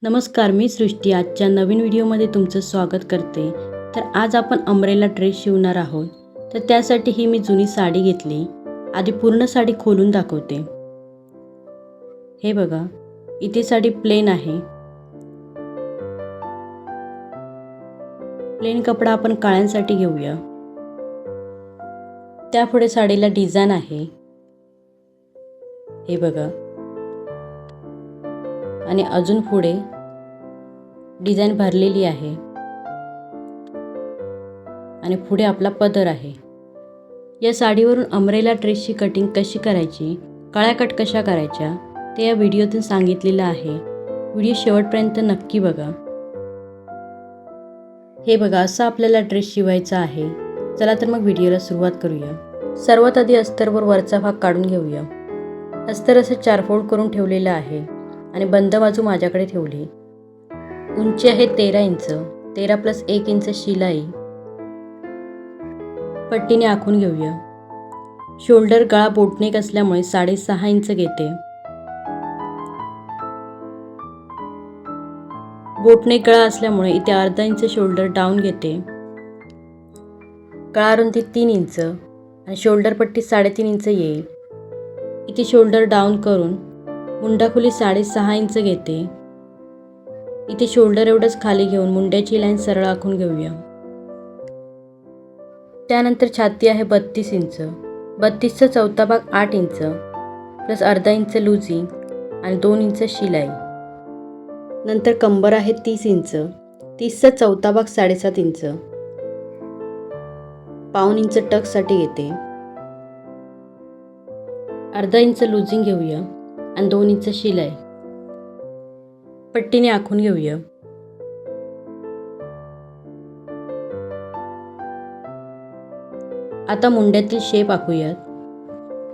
नमस्कार, मी सृष्टी आजच्या नवीन व्हिडिओमध्ये तुमचं स्वागत करते. तर आज आपण अम्ब्रेला ड्रेस शिवणार आहोत. तर त्यासाठी ही मी जुनी साडी घेतली. आधी पूर्ण साडी खोलून दाखवते. हे बघा, इथे साडी प्लेन आहे. प्लेन कपडा आपण काळ्यांसाठी घेऊया. त्यापुढे साडीला डिझाईन आहे. हे बघा, आणि अजून पुढे डिझाईन भरलेली आहे आणि पुढे आपला पदर आहे. या साडीवरून अम्ब्रेला ड्रेसची कटिंग कशी करायची, काळ्या कट कशा करायच्या ते या व्हिडिओतून सांगितलेलं आहे. व्हिडिओ शेवटपर्यंत नक्की बघा. हे बघा, असा आपल्याला ड्रेस शिवायचा आहे. चला तर मग व्हिडिओला सुरुवात करूया. सर्वात आधी अस्तरवर वरचा भाग काढून घेऊया. अस्तर असं 4 फोल्ड करून ठेवलेलं आहे आणि बंद बाजू माझ्याकडे ठेवली. उंची आहे 13 इंच. 13 + 1 इंच शिलाई. पट्टीने आखून घेऊया. शोल्डर गळा बोटनेक असल्यामुळे 6.5 इंच घेते. बोटनेक गळा असल्यामुळे इथे अर्धा इंच शोल्डर डाऊन घेते. गळा रुंदी 3 इंच आणि शोल्डर पट्टी 3.5 इंच येईल. इथे शोल्डर डाऊन करून मुंडा खोली 6.5 इंच घेते. इथे शोल्डर एवढंच खाली घेऊन मुंड्याची लाईन सरळ आखून घेऊया. त्यानंतर छाती आहे 32 इंच. 32चा चौथा भाग 8 इंच प्लस अर्धा इंच लुजिंग आणि 2 इंच शिलाई. नंतर कंबर आहे 30 इंच. 30चा चौथा भाग 7.5 इंच. पाऊण इंच टक्ससाठी घेते. अर्धा इंच लुजिंग घेऊया आणि 2 इंच शिलाई. पट्टीने आखून घेऊया. आता मुंड्यातील शेप आखूयात.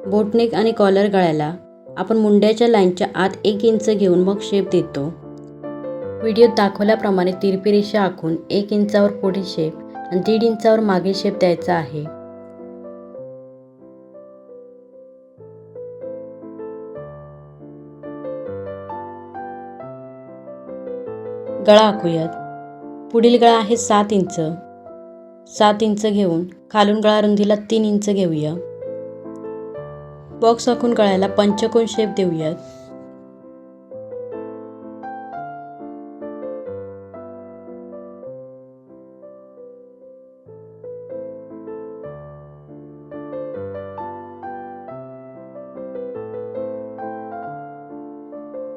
बोटनेक आणि कॉलर गळ्याला आपण मुंड्याच्या लाईनच्या आत 1 इंच घेऊन मग शेप देतो. व्हिडिओत दाखवल्याप्रमाणे तिरपी रेषा आखून 1 इंचावर पुढील शेप आणि 1.5 इंचावर मागील शेप द्यायचा आहे. गळा आखूयात. पुढील गळा आहे 7 इंच. 7 इंच घेऊन खालून गळा रुंदीला 3 इंच घेऊया. बॉक्स आखून गळ्याला पंचकोन शेप देऊयात.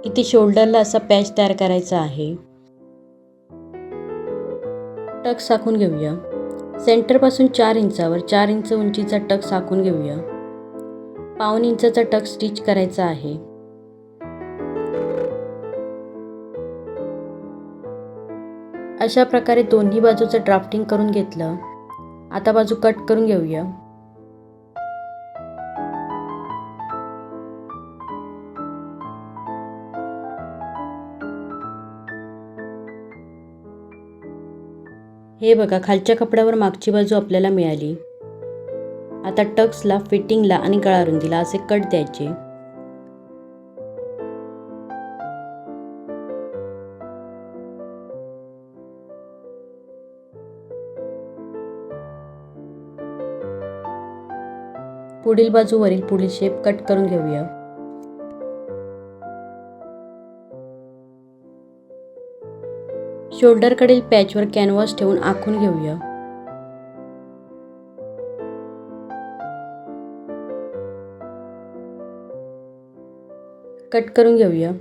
इथे शोल्डरला असा पॅच तयार करायचा आहे. टक्स आखून घेऊया. सेंटरपासून 4 इंचावर 4 इंच उंचीचा टक्स आखून घेऊया. पाऊण इंचाचा टक्स स्टिच करायचा आहे. अशा प्रकारे दोन्ही बाजूचं ड्राफ्टिंग करून घेतलं. आता बाजू कट करून घेऊया. हे बघा, खालच्या कपड्यावर मागची बाजू आपल्याला मिळाली. आता टक्सला, फिटिंगला आणि गळा रुंदीला असे कट द्यायचे. पुढील बाजूवरील पुढील शेप कट करून घेऊया. शोल्डरकडील पॅचवर कॅनव्हास ठेवून आखून घेऊया. कट करून घेऊया.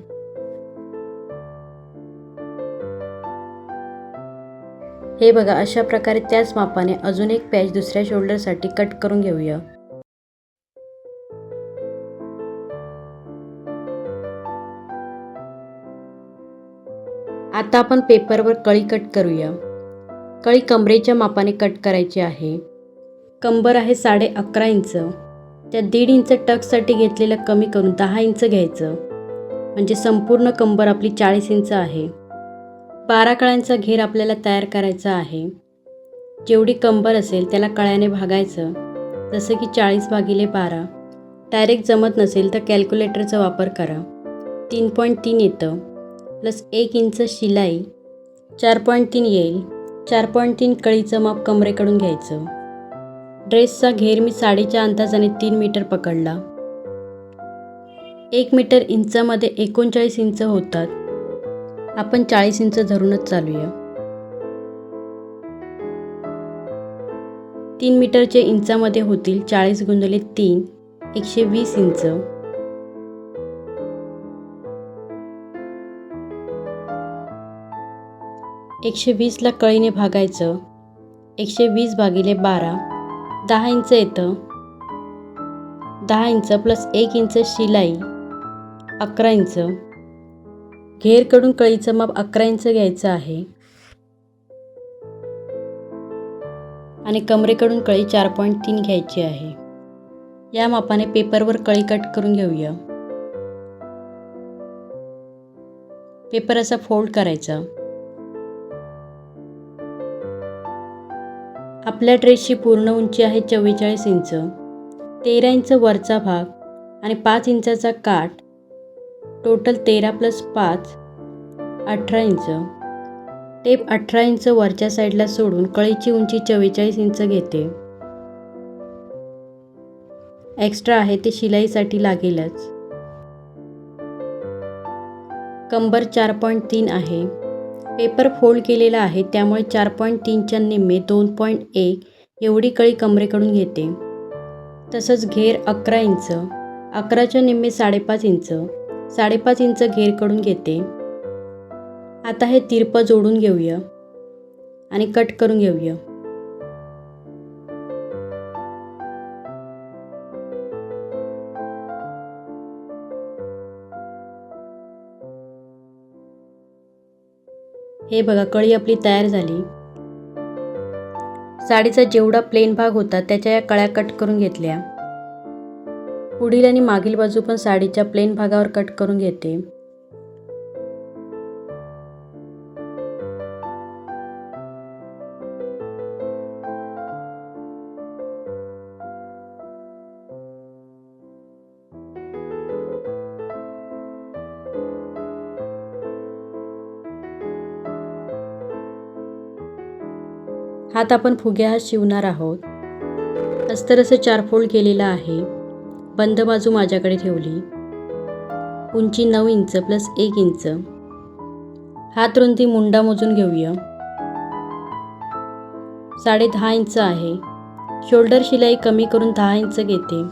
हे बघा, अशा प्रकारे त्याच मापाने अजून एक पॅच दुसऱ्या शोल्डरसाठी कट करून घेऊया. आता आपण पेपरवर कळी कट करूया. कळी कमरेच्या मापाने कट करायची आहे. कंबर आहे 11.5 इंच. त्या 1.5 इंच टक्ससाठी घेतलेलं कमी करून 10 इंच घ्यायचं. म्हणजे संपूर्ण कंबर आपली 40 इंच आहे. 12 कळ्यांचा घेर आपल्याला तयार करायचा आहे. जेवढी कंबर असेल त्याला कळ्याने भागायचं. जसं की 40/12. डायरेक्ट जमत नसेल तर कॅल्क्युलेटरचा वापर करा. 3.3 येतं. प्लस 1 इंच शिलाई 4.3 येईल. 4.3 कळीचं माप कमरेकडून घ्यायचं. ड्रेसचा घेर मी साडीच्या अंदाजाने 3 मीटर पकडला. 1 मीटर इंचामध्ये 39 इंच होतात. आपण 40 इंच धरूनच चालूया. 3 मीटरचे इंचामध्ये होतील 40 गुणिले 3 120 इंच. 120ला कळीने भागायचं. 120 भागिले 12 10 इंच येतं. 10 इंच प्लस 1 इंच शिलाई 11 इंच. घेरकडून कळीचं माप 11 इंच घ्यायचं आहे आणि कमरेकडून कळी 4.3 घ्यायची आहे. या मापाने पेपरवर कळी कट करून घेऊया. पेपर असा फोल्ड करायचा. आपल्या ड्रेसची पूर्ण उंची आहे 44 इंच. 13 इंच वरचा भाग आणि 5 इंचाचा काठ, total 13 plus 5 18 inch. Tape 18 inch वरच्या साईडला सोडून कळीची उंची 44 इंच घेते. एक्स्ट्रा आहे ते शिलाईसाठी लागेलच. कंबर 4.3 आहे. पेपर फोल्ड केलेला आहे त्यामुळे 4.3च्या निम्मे 2.1 एवढी कळी कमरेकडून घेते. तसंच घेर 11 इंच. 11च्या निम्मे 5.5 इंच. 5.5 इंच घेरकडून घेते. आता हे तिरपं जोडून घेऊया आणि कट करून घेऊया. हे बघा, कळी आपली तयार झाली. साडीचा जेवढा प्लेन भाग होता त्याच्या या कळ्या कट करून घेतल्या. पुढील आणि मागील बाजू पण साडीच्या प्लेन भागावर कट करून घेते. हात आपण फुग्या हात शिवणार आहोत. अस्तर असं 4 फोल्ड केलेलं आहे. बंद बाजू माझ्याकडे ठेवली. उंची 9 इंच प्लस 1 इंच. हात रुंदी मुंडा मोजून घेऊया. 10.5 इंच आहे. शोल्डर शिलाई कमी करून 10 इंच घेते.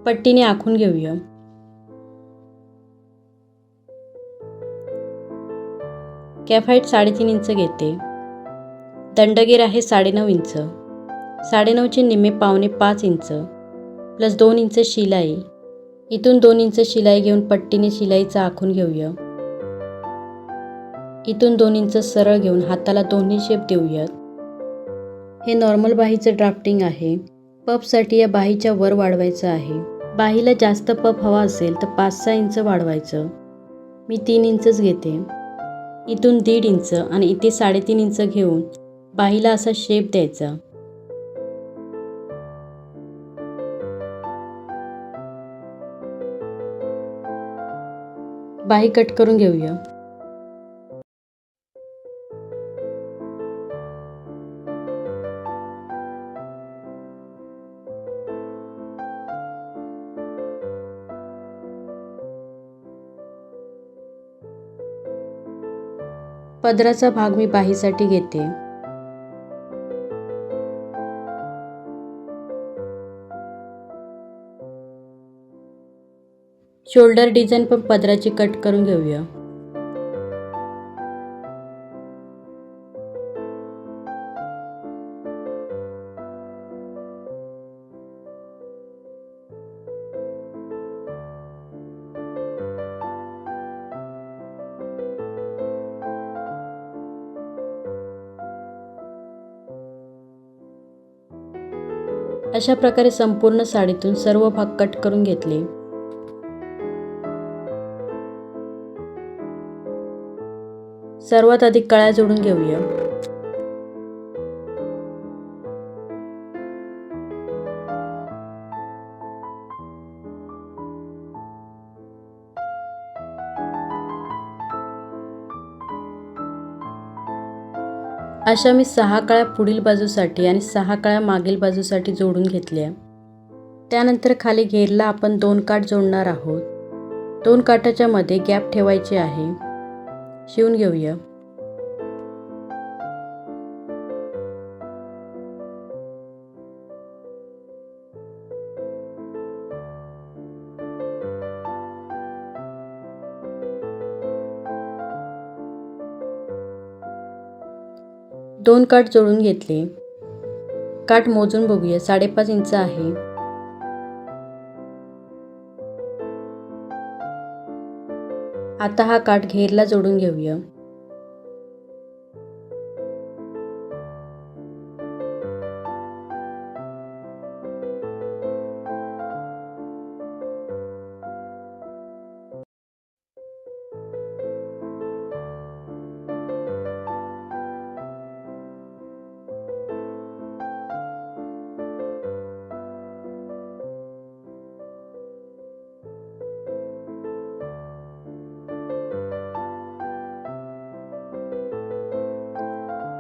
पट्टीने आखून घेऊया. कॅफ हाईट 3.5 इंच घेते. दंडगेर आहे 9.5 इंच. 9.5चे निम्मे पावणे 5 इंच प्लस 2 इंच शिलाई. इथून 2 इंच शिलाई घेऊन पट्टीने शिलाईचा आखून घेऊया. इथून 2 इंच सरळ घेऊन हाताला दोन्ही शेप देऊयात. हे नॉर्मल बाहीचं ड्राफ्टिंग आहे. पफसाठी या बाहीच्या वर वाढवायचं आहे. बाहीला जास्त पफ हवा असेल तर 5-6 इंच वाढवायचं. मी 3 इंचच घेते. इथून 1.5 इंच आणि इथे 3.5 इंच घेऊन बाहीला असा शेप द्यायचा. बाही कट करून घेऊया. पदराचा भाग मी बाहीसाठी घेते. शोल्डर डिझाईन पण पदराची कट करून घेऊया. अशा प्रकारे संपूर्ण साडीतून सर्व भाग कट करून घेतले. सर्वात आधी कळ्या जोडून घेऊया. अशा मी 6 कळ्या पुढील बाजूसाठी आणि 6 कळ्या मागील बाजूसाठी जोडून घेतल्या. त्यानंतर खाली घेरला आपण 2 काठ जोडणार आहोत. 2 काठाच्या मध्ये गॅप ठेवायचे आहे. शिवून घेऊया. दोन काठ जोडून घेतले. काठ मोजून बघूया. 5.5 इंच आहे. आता हा काठ घेरला जोडून घेऊया.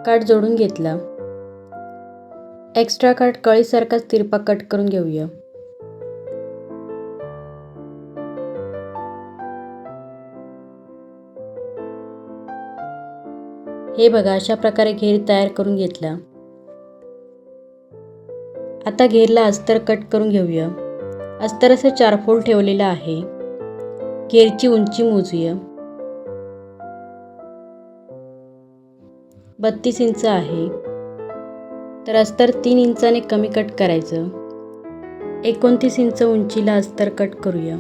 काठ जोडून घेतला. एक्स्ट्रा काठ कळीसारखाच तिरपा कट करून घेऊया. हे बघा, अशा प्रकारे घेर तयार करून घेतला. आता घेरला अस्तर कट करून घेऊया. अस्तर असे 4 फोल्ड ठेवलेलं आहे. घेरची उंची मोजूया. 32 इंच आहे. तर अस्तर 3 इंचाने कमी कट करायचं. 29 इंच उंचीला अस्तर कट करूया.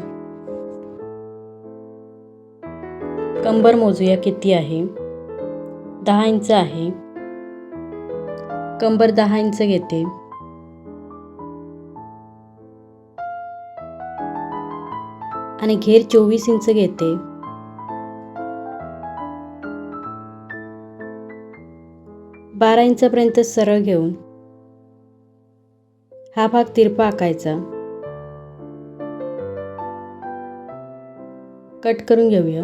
कंबर मोजूया किती आहे. 10 इंच आहे. कंबर 10 इंच घेते. आणि घेर 24 इंच घेते. बारा इंचापर्यंत सरळ घेऊन हा भाग तिरपा आखायचा. कट करून घेऊया.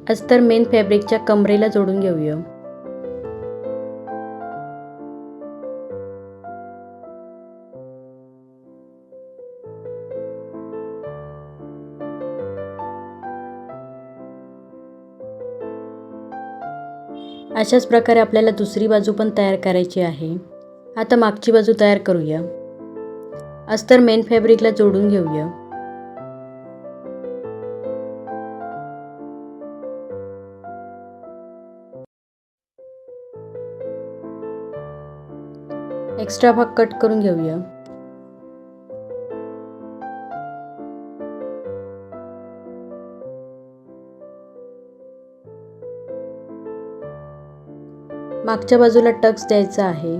अस्तर मेन फॅब्रिकच्या कमरेला जोडून घेऊया. अशाच प्रकारे आपल्याला दुसरी बाजू पण तयार करायची आहे. आता मागची बाजू तयार करूया. अस्तर मेन फॅब्रिकला जोडून घेऊया. एक्स्ट्रा भाग कट करून घेऊया. मागच्या बाजूला टक्स द्यायचा आहे.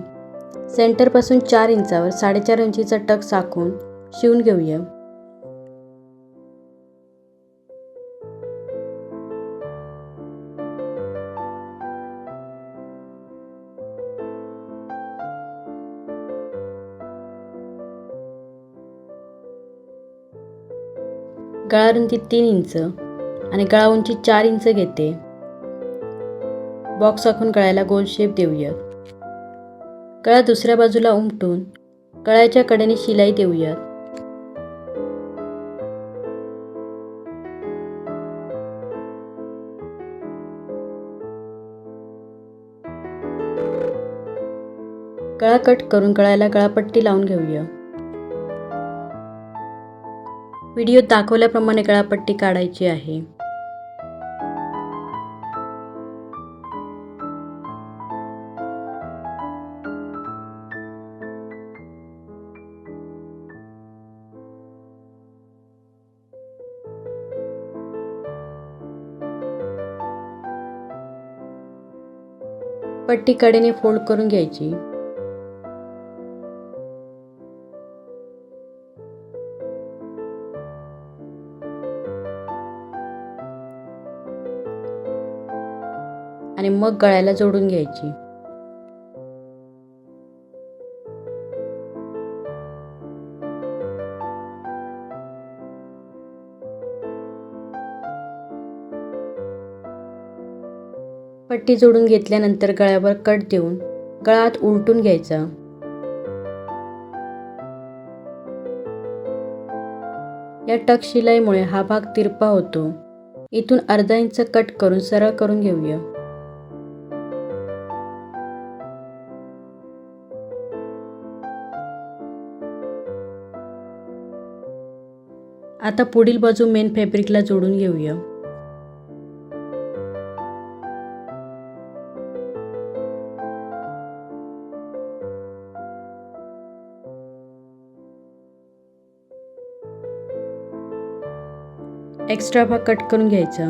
सेंटरपासून 4 इंचावर 4.5 इंचीचा टक्स आखून शिवून घेऊया. गळा रुंदी 3 इंच आणि गळा उंची 4 इंच घेते. बॉक्स आखून गळ्याला गोल शेप देऊया. गळा दुसऱ्या बाजूला उमटून गळ्याच्या कडेने शिलाई देऊया. गळा कट करून गळ्याला गळापट्टी लावून घेऊया. व्हिडिओत दाखवल्याप्रमाणे गळापट्टी काढायची आहे. पट्टी कडेने फोल्ड करून घ्यायची. आणि मग गळ्याला जोडून घ्यायची. पट्टी जोडून घेतल्यानंतर गळ्यावर कट देऊन गळा आत उलटून घ्यायचा. या टक शिलाईमुळे हा भाग तिरपा होतो. इथून अर्धा इंच कट करून सरळ करून घेऊया. आता पुढील बाजू मेन फॅब्रिकला जोडून घेऊया. एक्स्ट्रा भाग कट करून घ्यायचा.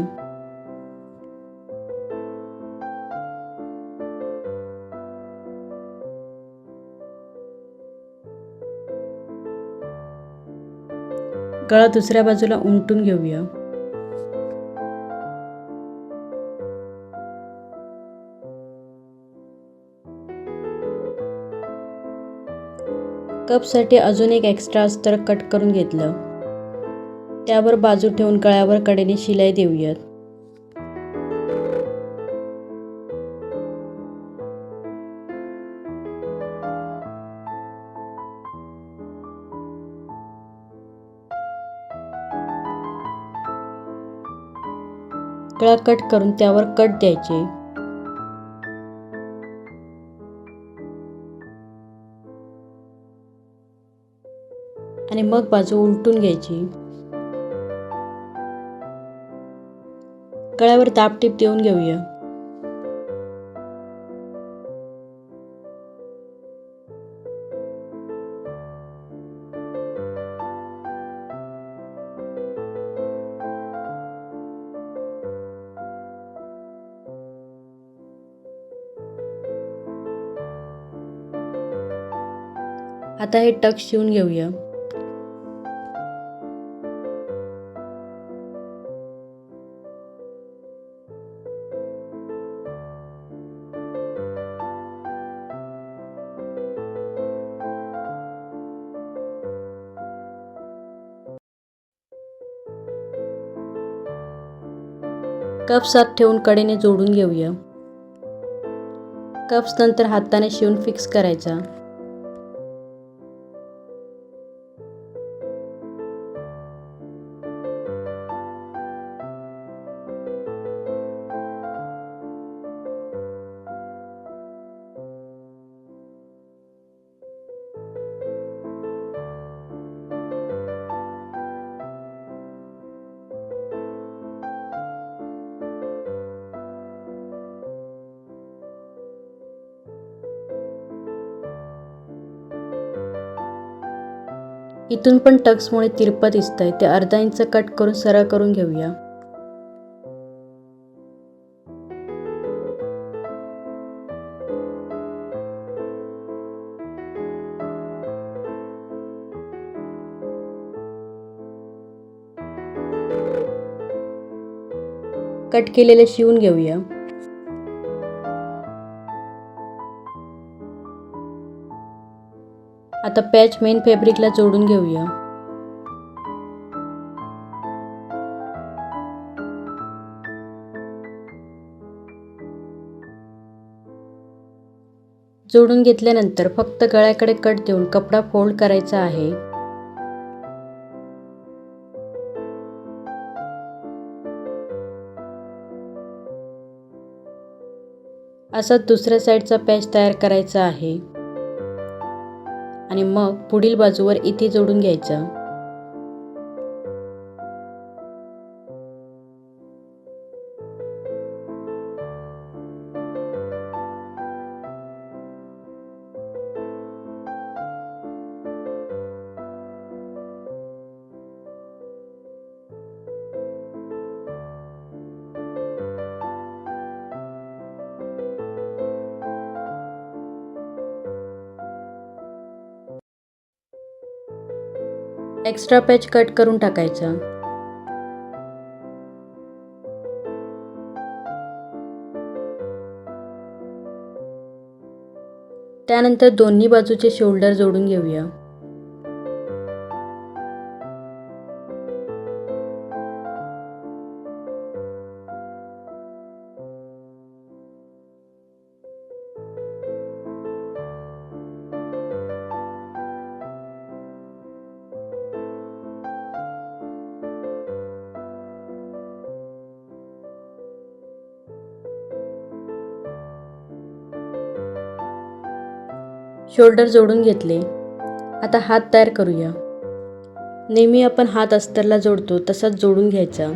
गळा दुसऱ्या बाजूला उमटून घेऊया. कपसाठी अजून एक एक्स्ट्रा अस्तर कट करून घेतलं. त्यावर बाजू ठेवून गळ्यावर कडेने शिलाई देऊयात. गळा कट करून त्यावर कट द्यायचे. आणि मग बाजू उलटून घ्यायची. गळ्यावर दाबटीप देऊन घेऊया. आता हे टक शिवून घेऊया. कप्स आत ठेवून कडेने जोडून घेऊया. कप्स नंतर हाताने शिवून फिक्स करायचा. इथून पण टक्समुळे तिरपं दिसतंय ते अर्धा इंच कट करून सरळ करून घेऊया. कट केलेले शिवून घेऊया. आता पॅच मेन फॅब्रिकला जोडून घेऊया. जोडून घेतल्यानंतर फक्त गळ्याकडे कट देऊन कपडा फोल्ड करायचा आहे. असा दुसऱ्या साईडचा पॅच तयार करायचा आहे आणि मग पुढील बाजूवर इथे जोडून घ्यायचा. एक्स्ट्रा पॅच कट करून टाकायचा. त्यानंतर दोन्ही बाजूचे शोल्डर जोडून घेऊया. शोल्डर जोडून घेतले. आता हात तयार करूया. नेहमी आपण हात अस्तरला जोडतो तसाच जोडून घ्यायचा.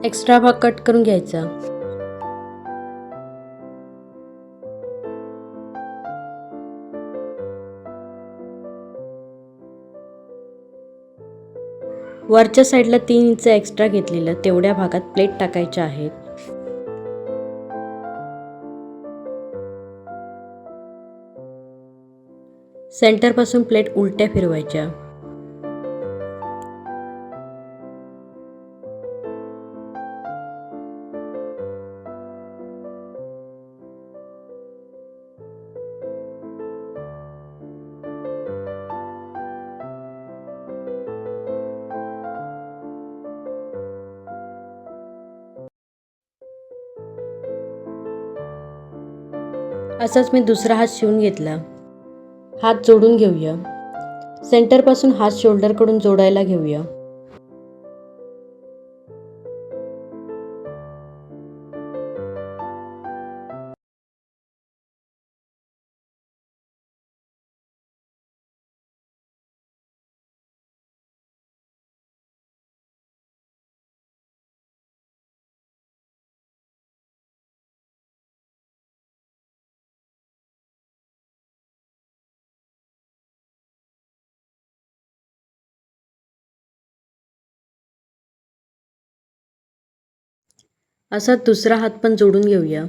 एक्स्ट्रा भाग कट करून घ्यायचा. वरच्या साईडला 3 इंच एक्स्ट्रा घेतलेलं तेवढ्या भागात प्लेट टाकायच्या आहेत. सेंटरपासून प्लेट उलट्या फिरवायच्या. असाच मी दुसरा हात शिवून घेतला. हात जोडून घेऊया. सेंटरपासून हात शोल्डरकडून जोडायला घेऊया. असा दुसरा हात पण जोडून घेऊया.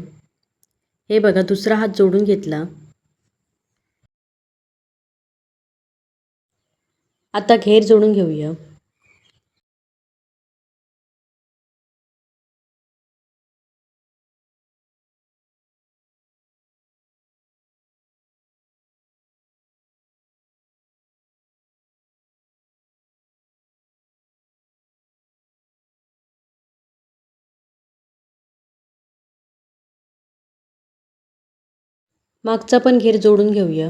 हे बघा, दुसरा हात जोडून घेतला. आता घेर जोडून घेऊया. मागचा पण घेर जोडून घेऊया.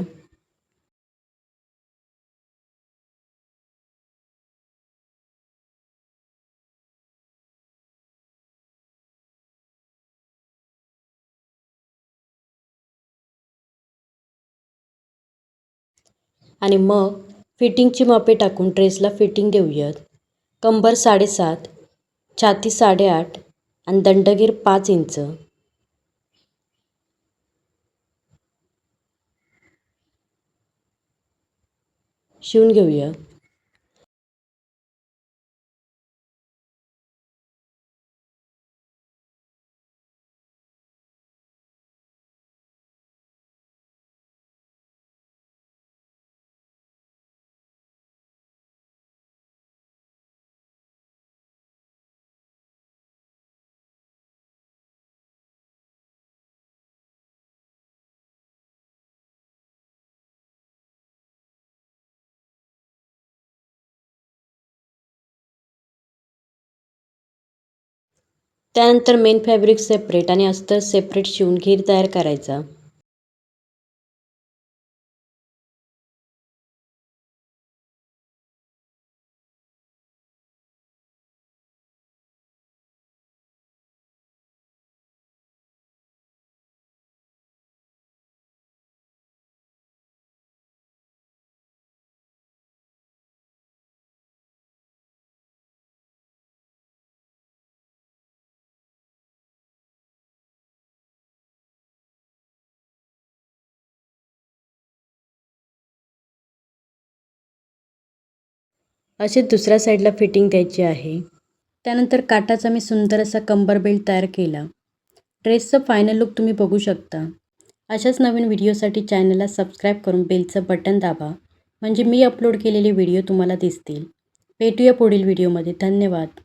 आणि मग फिटिंगची मापे टाकून ड्रेसला फिटिंग देऊयात. कंबर 7.5, छाती 8.5 आणि दंडगीर 5 इंच. शिवून घेऊया. त्यानंतर मेन फॅब्रिक सेपरेट आणि अस्तर सेपरेट शिवून घेर तयार करायचा. अशी दुसऱ्या साईडला फिटिंग द्यायची आहे. त्यानंतर काठाचा मी सुंदर असा कंबर बेल्ट तयार केला. ड्रेसचं फायनल लुक तुम्ही बघू शकता. अशाच नवीन व्हिडिओसाठी चॅनलला सबस्क्राईब करून बेलचं बटन दाबा, म्हणजे मी अपलोड केलेले व्हिडिओ तुम्हाला दिसतील. भेटूया पुढील व्हिडिओमध्ये. धन्यवाद.